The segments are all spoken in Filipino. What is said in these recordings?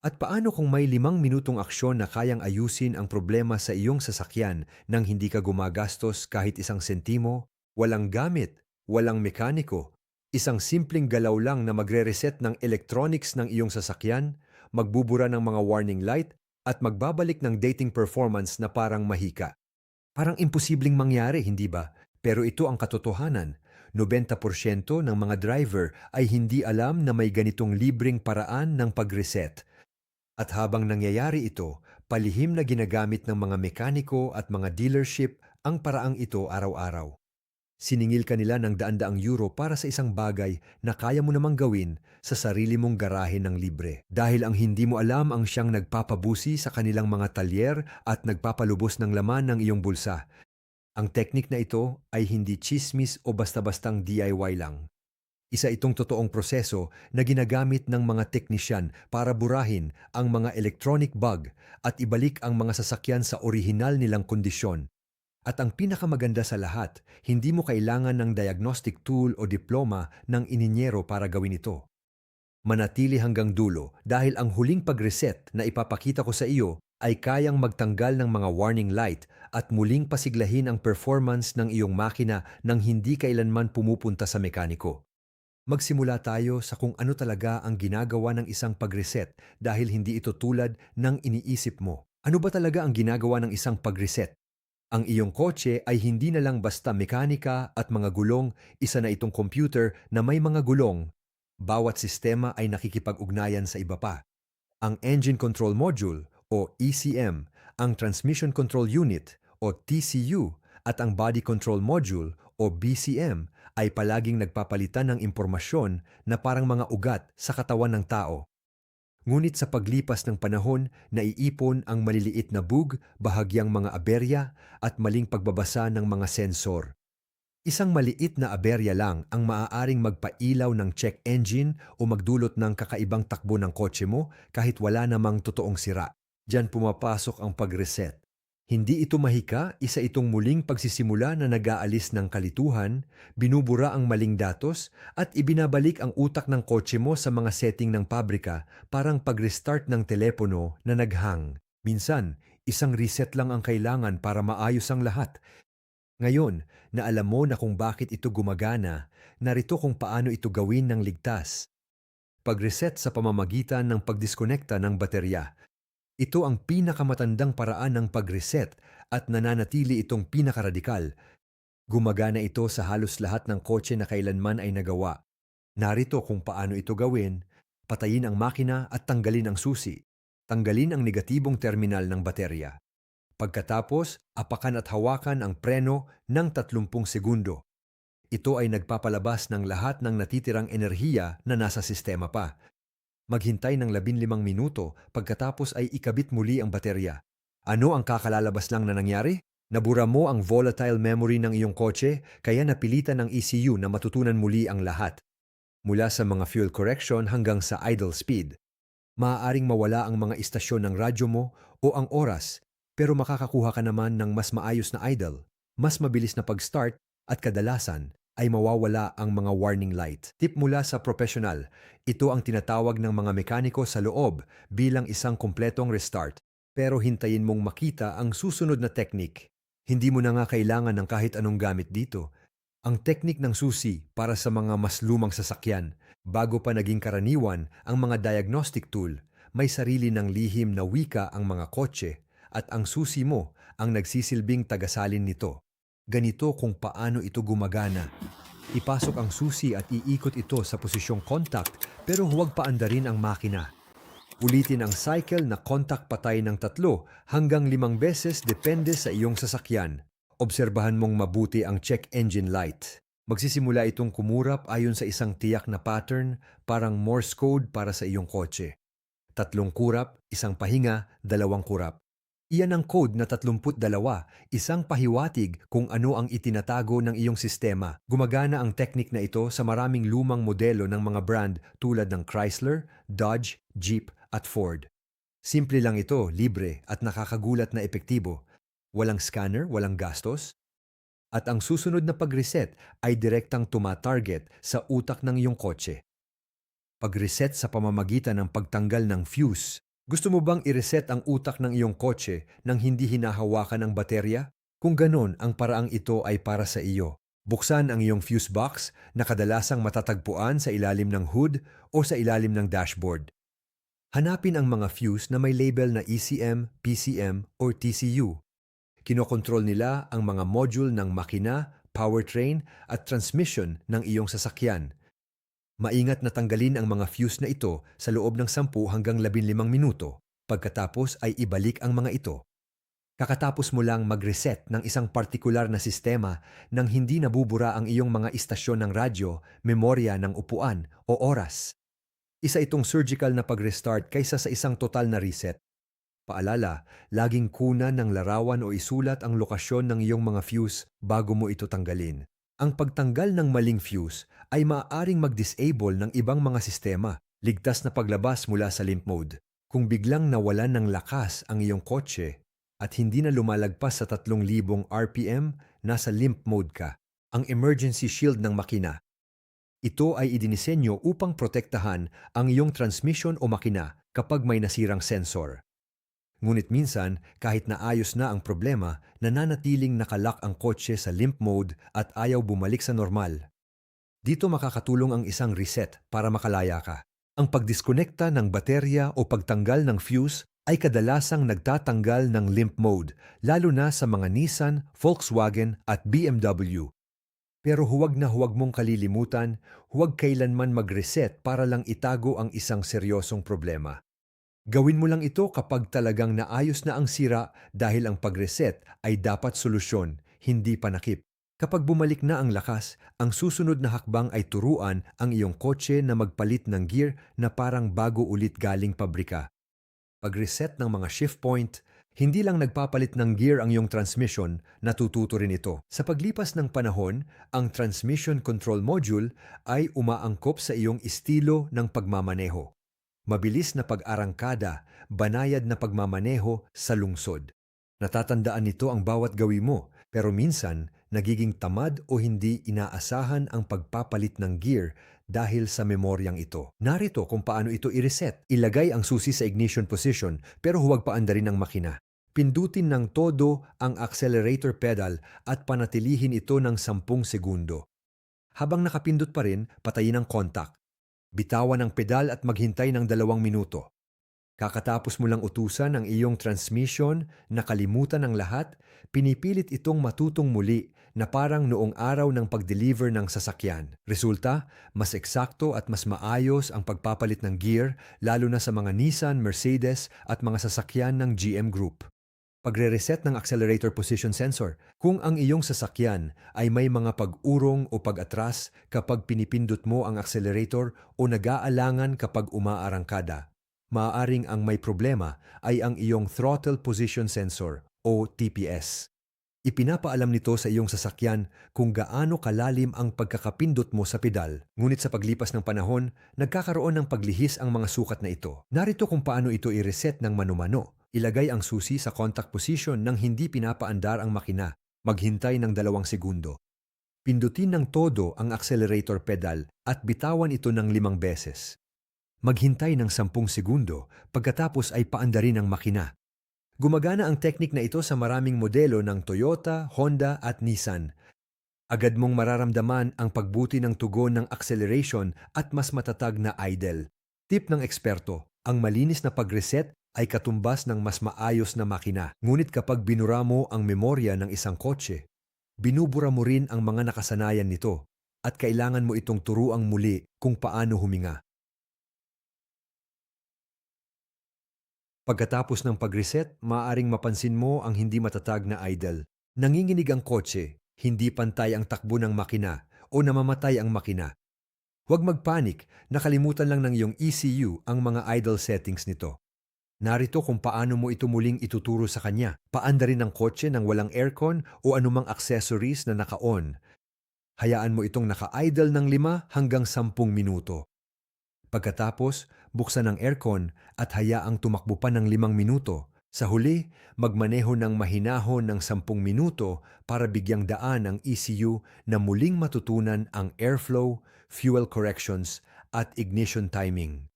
At paano kung may 5 minutong aksyon na kayang ayusin ang problema sa iyong sasakyan nang hindi ka gumagastos kahit 1 sentimo, walang gamit, walang mekaniko, isang simpleng galaw lang na magre-reset ng electronics ng iyong sasakyan, magbubura ng mga warning light, at magbabalik ng dating performance na parang mahika. Parang imposibleng mangyari, hindi ba? Pero ito ang katotohanan. 90% ng mga driver ay hindi alam na may ganitong libreng paraan ng pag-reset. At habang nangyayari ito, palihim na ginagamit ng mga mekaniko at mga dealership ang paraang ito araw-araw. Siningil ka nila ng daan-daang euro para sa isang bagay na kaya mo namang gawin sa sarili mong garahe ng libre. Dahil ang hindi mo alam ang siyang nagpapabusi sa kanilang mga talyer at nagpapalubos ng laman ng iyong bulsa. Ang teknik na ito ay hindi tsismis o basta-bastang DIY lang. Isa itong totoong proseso na ginagamit ng mga teknisyan para burahin ang mga electronic bug at ibalik ang mga sasakyan sa orihinal nilang kondisyon. At ang pinakamaganda sa lahat, hindi mo kailangan ng diagnostic tool o diploma ng ininyero para gawin ito. Manatili hanggang dulo dahil ang huling pag-reset na ipapakita ko sa iyo ay kayang magtanggal ng mga warning light at muling pasiglahin ang performance ng iyong makina nang hindi kailanman pumupunta sa mekaniko. Magsimula tayo sa kung ano talaga ang ginagawa ng isang pag-reset dahil hindi ito tulad ng iniisip mo. Ano ba talaga ang ginagawa ng isang pag-reset? Ang iyong kotse ay hindi na lang basta mekanika at mga gulong, isa na itong computer na may mga gulong. Bawat sistema ay nakikipag-ugnayan sa iba pa. Ang Engine Control Module o ECM, ang Transmission Control Unit o TCU at ang Body Control Module o BCM ay palaging nagpapalitan ng impormasyon na parang mga ugat sa katawan ng tao. Ngunit sa paglipas ng panahon, naiipon ang maliliit na bug, bahagyang mga aberya at maling pagbabasa ng mga sensor. Isang maliit na aberya lang ang maaaring magpailaw ng check engine o magdulot ng kakaibang takbo ng kotse mo kahit wala namang totoong sira. Diyan pumapasok ang pag-reset. Hindi ito mahika, isa itong muling pagsisimula na nag-aalis ng kalituhan, binubura ang maling datos at ibinabalik ang utak ng kotse mo sa mga setting ng pabrika, parang pag-restart ng telepono na naghang. Minsan, isang reset lang ang kailangan para maayos ang lahat. Ngayon, na alam mo na kung bakit ito gumagana, narito kung paano ito gawin ng ligtas. Pag-reset sa pamamagitan ng pagdiskonekta ng baterya. Ito ang pinakamatandang paraan ng pag-reset at nananatili itong pinakaradikal. Gumagana ito sa halos lahat ng kotse na kailanman ay nagawa. Narito kung paano ito gawin: patayin ang makina at tanggalin ang susi. Tanggalin ang negatibong terminal ng baterya. Pagkatapos, apakan at hawakan ang preno ng 30 segundo. Ito ay nagpapalabas ng lahat ng natitirang enerhiya na nasa sistema pa. Maghintay ng 15 minuto, pagkatapos ay ikabit muli ang baterya. Ano ang kakalalabas lang na nangyari? Nabura mo ang volatile memory ng iyong kotse, kaya napilitan ng ECU na matutunan muli ang lahat. Mula sa mga fuel correction hanggang sa idle speed. Maaaring mawala ang mga istasyon ng radyo mo o ang oras, pero makakakuha ka naman ng mas maayos na idle, mas mabilis na pag-start at kadalasan ay mawawala ang mga warning light. Tip mula sa professional, ito ang tinatawag ng mga mekaniko sa loob bilang isang kumpletong restart. Pero hintayin mong makita ang susunod na teknik. Hindi mo na nga kailangan ng kahit anong gamit dito. Ang teknik ng susi para sa mga mas lumang sasakyan, bago pa naging karaniwan ang mga diagnostic tool, may sarili ng lihim na wika ang mga kotse at ang susi mo ang nagsisilbing tagasalin nito. Ganito kung paano ito gumagana. Ipasok ang susi at iikot ito sa posisyong contact pero huwag paandarin ang makina. Ulitin ang cycle na contact patay ng 3 hanggang 5 beses depende sa iyong sasakyan. Obserbahan mong mabuti ang check engine light. Magsisimula itong kumurap ayon sa isang tiyak na pattern, parang Morse code para sa iyong kotse. 3 kurap, isang pahinga, 2 kurap. Iyan ang code na 32, isang pahiwatig kung ano ang itinatago ng iyong sistema. Gumagana ang teknik na ito sa maraming lumang modelo ng mga brand tulad ng Chrysler, Dodge, Jeep at Ford. Simple lang ito, libre at nakakagulat na epektibo. Walang scanner, walang gastos. At ang susunod na pag-reset ay direktang tuma-target sa utak ng iyong kotse. Pag-reset sa pamamagitan ng pagtanggal ng fuse. Gusto mo bang i-reset ang utak ng iyong kotse nang hindi hinahawakan ang baterya? Kung ganon, ang paraang ito ay para sa iyo. Buksan ang iyong fuse box na kadalasang matatagpuan sa ilalim ng hood o sa ilalim ng dashboard. Hanapin ang mga fuse na may label na ECM, PCM, or TCU. Kinokontrol nila ang mga module ng makina, powertrain at transmission ng iyong sasakyan. Maingat na tanggalin ang mga fuse na ito sa loob ng 10 hanggang 15 minuto. Pagkatapos ay ibalik ang mga ito. Kakatapos mo lang mag-reset ng isang partikular na sistema nang hindi nabubura ang iyong mga istasyon ng radyo, memorya ng upuan o oras. Isa itong surgical na pag-restart kaysa sa isang total na reset. Paalala, laging kunan ng larawan o isulat ang lokasyon ng iyong mga fuse bago mo ito tanggalin. Ang pagtanggal ng maling fuse ay maaaring mag-disable ng ibang mga sistema, ligtas na paglabas mula sa limp mode. Kung biglang nawalan ng lakas ang iyong kotse at hindi na lumalagpas sa 3,000 RPM, nasa limp mode ka. Ang emergency shield ng makina. Ito ay idinisenyo upang protektahan ang iyong transmission o makina kapag may nasirang sensor. Ngunit minsan, kahit naayos na ang problema, nananatiling nakalak ang kotse sa limp mode at ayaw bumalik sa normal. Dito makakatulong ang isang reset para makalaya ka. Ang pagdiskonekta ng baterya o pagtanggal ng fuse ay kadalasang nagtatanggal ng limp mode, lalo na sa mga Nissan, Volkswagen at BMW. Pero huwag na huwag mong kalilimutan, huwag kailanman mag-reset para lang itago ang isang seryosong problema. Gawin mo lang ito kapag talagang naayos na ang sira dahil ang pag-reset ay dapat solusyon, hindi panakip. Kapag bumalik na ang lakas, ang susunod na hakbang ay turuan ang iyong kotse na magpalit ng gear na parang bago ulit galing pabrika. Pag-reset ng mga shift point, hindi lang nagpapalit ng gear ang iyong transmission, natututo rin ito. Sa paglipas ng panahon, ang transmission control module ay umaangkop sa iyong estilo ng pagmamaneho. Mabilis na pag-arangkada, banayad na pagmamaneho sa lungsod. Natatandaan nito ang bawat gawi mo, pero minsan nagiging tamad o hindi inaasahan ang pagpapalit ng gear dahil sa memoryang ito. Narito kung paano ito i-reset. Ilagay ang susi sa ignition position pero huwag paandarin ang makina. Pindutin ng todo ang accelerator pedal at panatilihin ito ng 10 segundo. Habang nakapindot pa rin, patayin ang contact. Bitawan ang pedal at maghintay ng 2 minuto. Kakatapos mo lang utusan ang iyong transmission, nakalimutan ang lahat, pinipilit itong matutong muli na parang noong araw ng pag-deliver ng sasakyan. Resulta, mas eksakto at mas maayos ang pagpapalit ng gear lalo na sa mga Nissan, Mercedes at mga sasakyan ng GM Group. Pagre-reset ng accelerator position sensor. Kung ang iyong sasakyan ay may mga pag-urong o pag-atras kapag pinipindot mo ang accelerator o nag-aalangan kapag umaarangkada, maaaring ang may problema ay ang iyong throttle position sensor o TPS. Ipinapaalam nito sa iyong sasakyan kung gaano kalalim ang pagkakapindot mo sa pedal. Ngunit sa paglipas ng panahon, nagkakaroon ng paglihis ang mga sukat na ito. Narito kung paano ito i-reset ng mano-mano. Ilagay ang susi sa contact position nang hindi pinapaandar ang makina. Maghintay ng 2 segundo. Pindutin ng todo ang accelerator pedal at bitawan ito ng 5 beses. Maghintay ng 10 segundo pagkatapos ay paandarin ang makina. Gumagana ang teknik na ito sa maraming modelo ng Toyota, Honda at Nissan. Agad mong mararamdaman ang pagbuti ng tugon ng acceleration at mas matatag na idle. Tip ng eksperto, ang malinis na pag-reset ay katumbas ng mas maayos na makina. Ngunit kapag binura mo ang memorya ng isang kotse, binubura mo rin ang mga nakasanayan nito at kailangan mo itong turuang muli kung paano huminga. Pagkatapos ng pag-reset, maaaring mapansin mo ang hindi matatag na idle. Nanginginig ang kotse, hindi pantay ang takbo ng makina o namamatay ang makina. Huwag magpanik, nakalimutan lang ng iyong ECU ang mga idle settings nito. Narito kung paano mo ito muling ituturo sa kanya. Paanda rin ang kotse ng walang aircon o anumang accessories na naka-on. Hayaan mo itong naka-idle ng 5 hanggang 10 minuto. Pagkatapos, buksan ang aircon at hayaang tumakbo pa ng 5 minuto. Sa huli, magmaneho ng mahinahon ng 10 minuto para bigyang daan ang ECU na muling matutunan ang airflow, fuel corrections at ignition timing.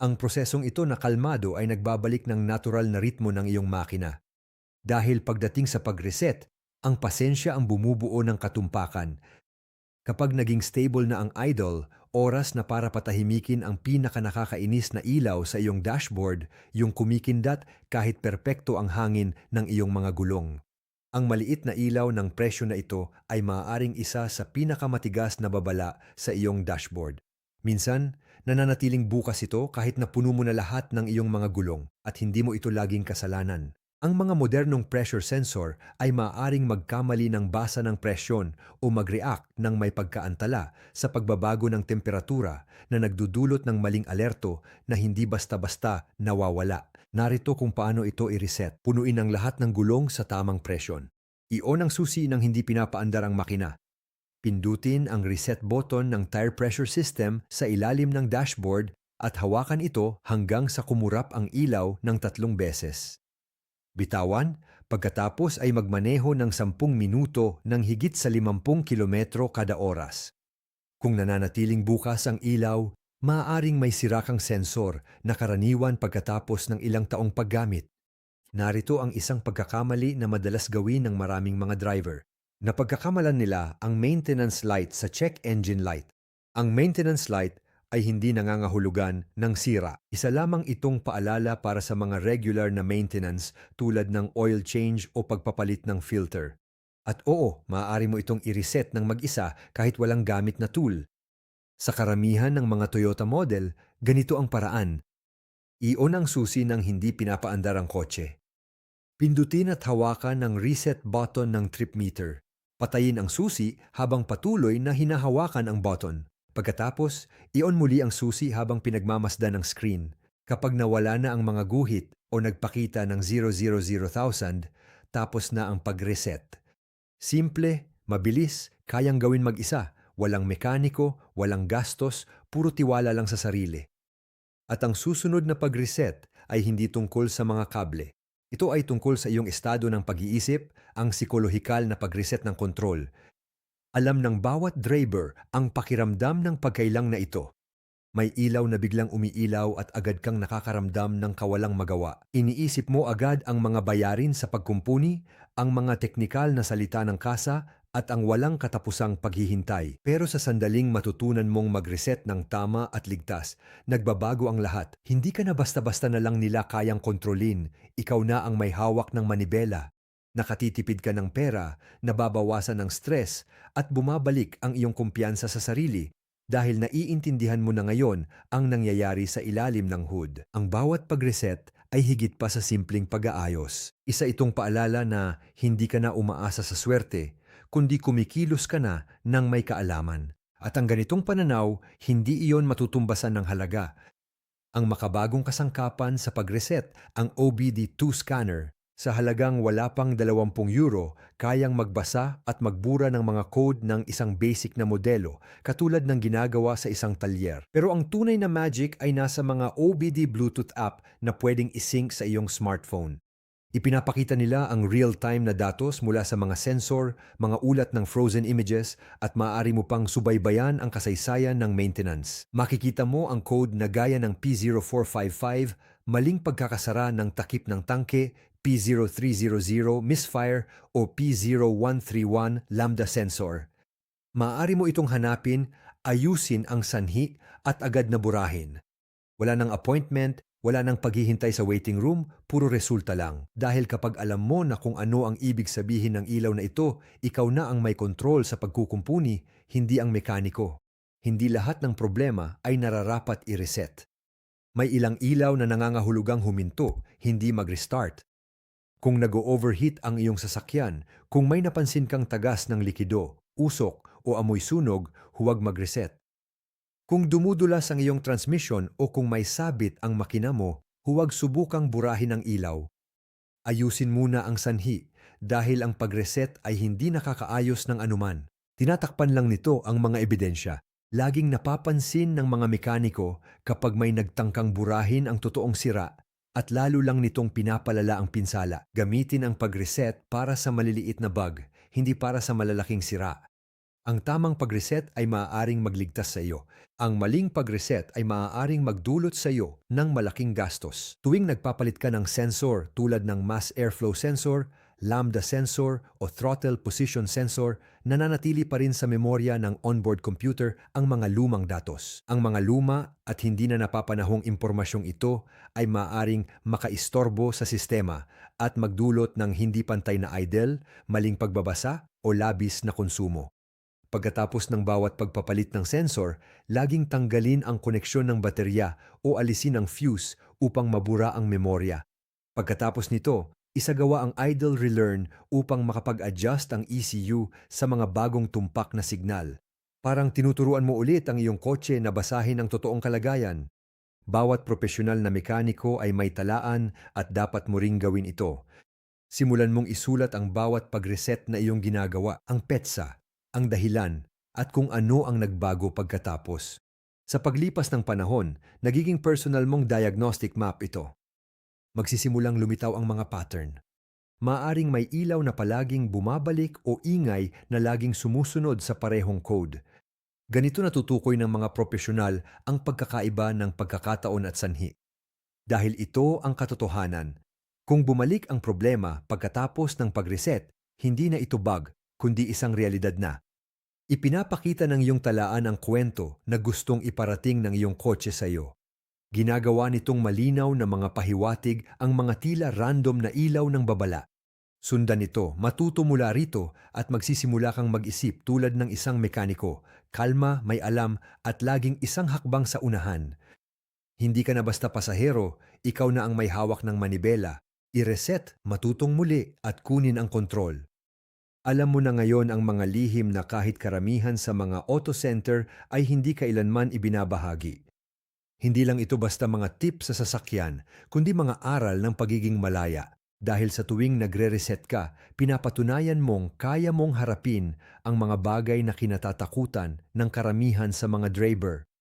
Ang prosesong ito na kalmado ay nagbabalik ng natural na ritmo ng iyong makina. Dahil pagdating sa pag-reset, ang pasensya ang bumubuo ng katumpakan. Kapag naging stable na ang idle, oras na para patahimikin ang pinakanakakainis na ilaw sa iyong dashboard, yung kumikindat kahit perpekto ang hangin ng iyong mga gulong. Ang maliit na ilaw ng presyo na ito ay maaaring isa sa pinakamatigas na babala sa iyong dashboard. Minsan, nananatiling bukas ito kahit na puno mo na lahat ng iyong mga gulong at hindi mo ito laging kasalanan. Ang mga modernong pressure sensor ay maaaring magkamali ng basa ng presyon o mag-react ng may pagkaantala sa pagbabago ng temperatura na nagdudulot ng maling alerto na hindi basta-basta nawawala. Narito kung paano ito i-reset. Punuin ang lahat ng gulong sa tamang presyon. I-on ang susi ng hindi pinapaandar ang makina. Pindutin ang reset button ng tire pressure system sa ilalim ng dashboard at hawakan ito hanggang sa kumurap ang ilaw ng 3 beses. Bitawan, pagkatapos ay magmaneho ng 10 minuto ng higit sa 50 kilometro kada oras. Kung nananatiling bukas ang ilaw, maaaring may sira kang sensor na karaniwan pagkatapos ng ilang taong paggamit. Narito ang isang pagkakamali na madalas gawin ng maraming mga driver. Napagkakamalan nila ang maintenance light sa check engine light. Ang maintenance light ay hindi nangangahulugan ng sira. Isa lamang itong paalala para sa mga regular na maintenance tulad ng oil change o pagpapalit ng filter. At oo, maaari mo itong i-reset ng mag-isa kahit walang gamit na tool. Sa karamihan ng mga Toyota model, ganito ang paraan. I-on ang susi ng hindi pinapaandar ang kotse. Pindutin at hawakan ang reset button ng trip meter. Patayin ang susi habang patuloy na hinahawakan ang button. Pagkatapos, i-on muli ang susi habang pinagmamasdan ng screen. Kapag nawala na ang mga guhit o nagpakita ng 000,000, tapos na ang pag-reset. Simple, mabilis, kayang gawin mag-isa, walang mekaniko, walang gastos, puro tiwala lang sa sarili. At ang susunod na pag-reset ay hindi tungkol sa mga kable. Ito ay tungkol sa iyong estado ng pag-iisip, ang psikolohikal na pag-reset ng kontrol. Alam ng bawat driver ang pakiramdam ng pagkailang na ito. May ilaw na biglang umiilaw at agad kang nakakaramdam ng kawalang magawa. Iniisip mo agad ang mga bayarin sa pagkumpuni, ang mga teknikal na salita ng kasa, at ang walang katapusang paghihintay. Pero sa sandaling matutunan mong mag-reset ng tama at ligtas, nagbabago ang lahat. Hindi ka na basta-basta na lang nila kayang kontrolin. Ikaw na ang may hawak ng manibela. Nakatitipid ka ng pera, nababawasan ng stress, at bumabalik ang iyong kumpiyansa sa sarili dahil naiintindihan mo na ngayon ang nangyayari sa ilalim ng hood. Ang bawat pag-reset ay higit pa sa simpleng pag-aayos. Isa itong paalala na hindi ka na umaasa sa swerte, kundi kumikilos ka na ng may kaalaman. At ang ganitong pananaw, hindi iyon matutumbasan ng halaga. Ang makabagong kasangkapan sa pag-reset, ang OBD2 scanner, sa halagang wala pang 20 euro, kayang magbasa at magbura ng mga code ng isang basic na modelo, katulad ng ginagawa sa isang talyer. Pero ang tunay na magic ay nasa mga OBD Bluetooth app na pwedeng isync sa iyong smartphone. Ipinapakita nila ang real-time na datos mula sa mga sensor, mga ulat ng frozen images, at maaari mo pang subaybayan ang kasaysayan ng maintenance. Makikita mo ang code na gaya ng P0455, maling pagkakasara ng takip ng tangke, P0300 misfire o P0131 lambda sensor. Maaari mo itong hanapin, ayusin ang sanhi at agad na burahin. Wala nang appointment, wala nang paghihintay sa waiting room, puro resulta lang. Dahil kapag alam mo na kung ano ang ibig sabihin ng ilaw na ito, ikaw na ang may kontrol sa pagkukumpuni, hindi ang mekaniko. Hindi lahat ng problema ay nararapat i-reset. May ilang ilaw na nangangahulugang huminto, hindi mag-restart. Kung nag-overheat ang iyong sasakyan, kung may napansin kang tagas ng likido, usok o amoy sunog, huwag mag-reset. Kung dumudulas ang iyong transmission o kung may sabit ang makina mo, huwag subukang burahin ang ilaw. Ayusin muna ang sanhi dahil ang pag-reset ay hindi nakakaayos ng anuman. Tinatakpan lang nito ang mga ebidensya. Laging napapansin ng mga mekaniko kapag may nagtangkang burahin ang totoong sira at lalo lang nitong pinapalala ang pinsala. Gamitin ang pag-reset para sa maliliit na bug, hindi para sa malalaking sira. Ang tamang pag-reset ay maaaring magligtas sa iyo. Ang maling pag-reset ay maaaring magdulot sa iyo ng malaking gastos. Tuwing nagpapalit ka ng sensor tulad ng mass airflow sensor, lambda sensor o throttle position sensor, nananatili pa rin sa memorya ng onboard computer ang mga lumang datos. Ang mga luma at hindi na napapanahong impormasyong ito ay maaaring makaistorbo sa sistema at magdulot ng hindi pantay na idle, maling pagbabasa o labis na konsumo. Pagkatapos ng bawat pagpapalit ng sensor, laging tanggalin ang koneksyon ng baterya o alisin ang fuse upang mabura ang memorya. Pagkatapos nito, isagawa ang idle relearn upang makapag-adjust ang ECU sa mga bagong tumpak na signal. Parang tinuturuan mo ulit ang iyong kotse na basahin ang totoong kalagayan. Bawat profesional na mekaniko ay may talaan at dapat mo ring gawin ito. Simulan mong isulat ang bawat pag-reset na iyong ginagawa, ang petsa, ang dahilan, at kung ano ang nagbago pagkatapos. Sa paglipas ng panahon, nagiging personal mong diagnostic map ito. Magsisimulang lumitaw ang mga pattern. Maaring may ilaw na palaging bumabalik o ingay na laging sumusunod sa parehong code. Ganito natutukoy ng mga profesional ang pagkakaiba ng pagkakataon at sanhi. Dahil ito ang katotohanan. Kung bumalik ang problema pagkatapos ng pag-reset, hindi na ito bug, kundi isang realidad na. Ipinapakita ng iyong talaan ang kwento na gustong iparating ng iyong kotse sa iyo. Ginagawa nitong malinaw na mga pahiwatig ang mga tila random na ilaw ng babala. Sundan nito, matuto mula rito at magsisimula kang mag-isip tulad ng isang mekaniko, kalma, may alam at laging isang hakbang sa unahan. Hindi ka na basta pasahero, ikaw na ang may hawak ng manibela. I-reset, matutong muli at kunin ang kontrol. Alam mo na ngayon ang mga lihim na kahit karamihan sa mga auto center ay hindi kailanman ibinabahagi. Hindi lang ito basta mga tips sa sasakyan, kundi mga aral ng pagiging malaya. Dahil sa tuwing nagre-reset ka, pinapatunayan mong kaya mong harapin ang mga bagay na kinatatakutan ng karamihan sa mga driver.